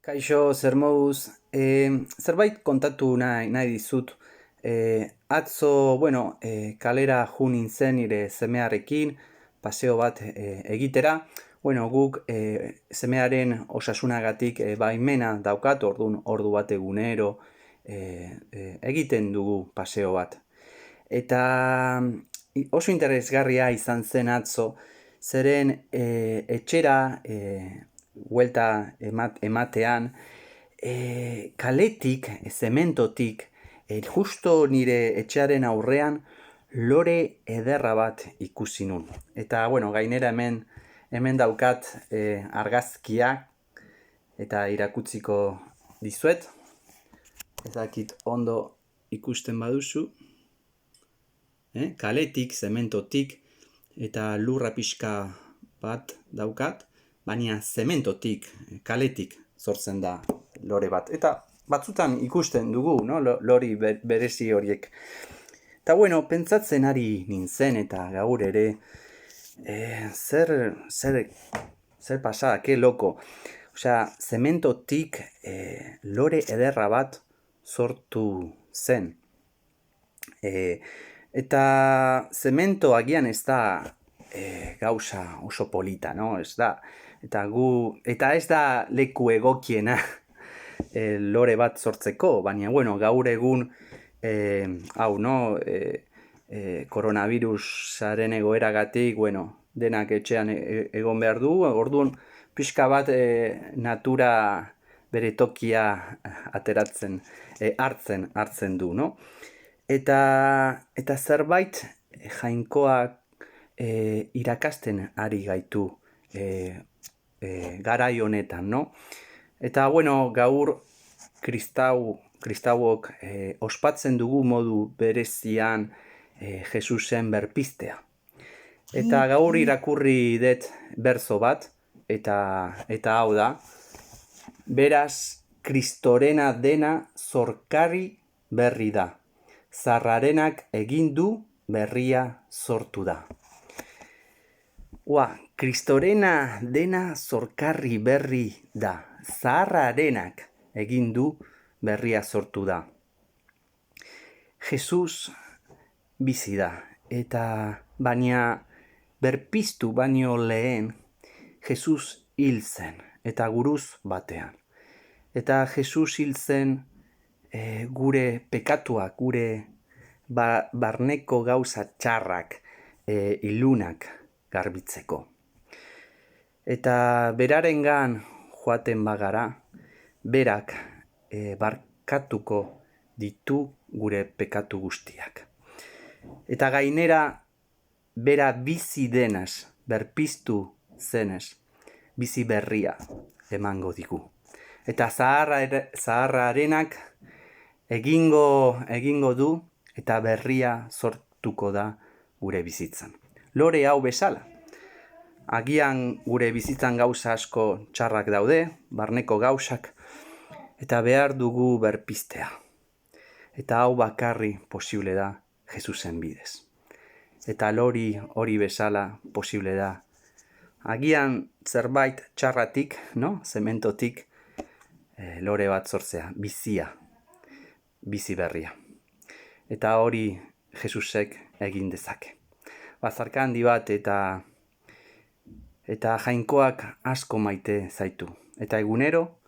Kaixo, zer moduz, zerbait kontatu nahi dizut. Atzo, kalera jo nintzen nire semearekin, paseo bat egitera. Guk semearen osasunagatik baimena daukat, ordu bat egunero egiten dugu paseo bat. Eta oso interesgarria izan zen atzo, zeren etxera huelta ematean, kaletik, zementotik, justo nire etxearen aurrean, lore ederra bat ikusi nun. Eta, gainera hemen daukat argazkia, eta irakutziko dizuet. Ez dakit ondo ikusten baduzu. Kaletik, zementotik, eta lurra pixka bat daukat, baina zementotik, kaletik sortzen da lore bat. Eta batzutan ikusten dugu, no? Lori berezi horiek. Eta pentsatzen ari nintzen eta gaur ere, zer pasa, ke loko. Osea, zementotik lore ederra bat sortu zen. Eta zemento agian ez da gauza oso polita, no? Ez da. Eta ez da leku egokiena lore bat sortzeko, baina gaur egun koronavirusaren egoeragatik, denak etxean egon behar du, orduan pixka bat natura bere tokia hartzen du, no? Eta zerbait jainkoak irakasten ari gaitu garai honetan, no? Eta gaur kristauok ospatzen dugu modu berezian Jesusen berpistea. Eta gaur irakurri dut berzo bat, eta hau da, beraz, Kristorena dena zorkarri berri da. Zarrarenak egin du berria sortu da. Kristorena dena zorkarri berri da. Zaharrarenak egin du berria sortu da. Jesus bizi da. Eta baina berpiztu baino lehen Jesus hil zen. Eta guruz batean. Eta Jesus hil zen gure pekatuak, gure barneko gauza txarrak, ilunak garbitzeko. Eta berarengan joaten bagara, berak barkatuko ditu gure pekatu guztiak. Eta gainera, bera bizi denaz, berpiztu zenez, bizi berria emango digu. Eta zaharrarenak egingo du eta berria sortuko da gure bizitzan. Lore hau bezala. Agian gure bizitzan gauza asko txarrak daude, barneko gauzak, eta behar dugu berpistea. Eta hau bakarri posible da Jesusen bidez. Eta lori hori bezala posible da. Agian zerbait txarratik, no? Zementotik, lore bat sortzea, bizia, bizi berria. Eta hori Jesusek egin dezake. Bazarka handi bat eta jainkoak asko maite zaitu. Eta egunero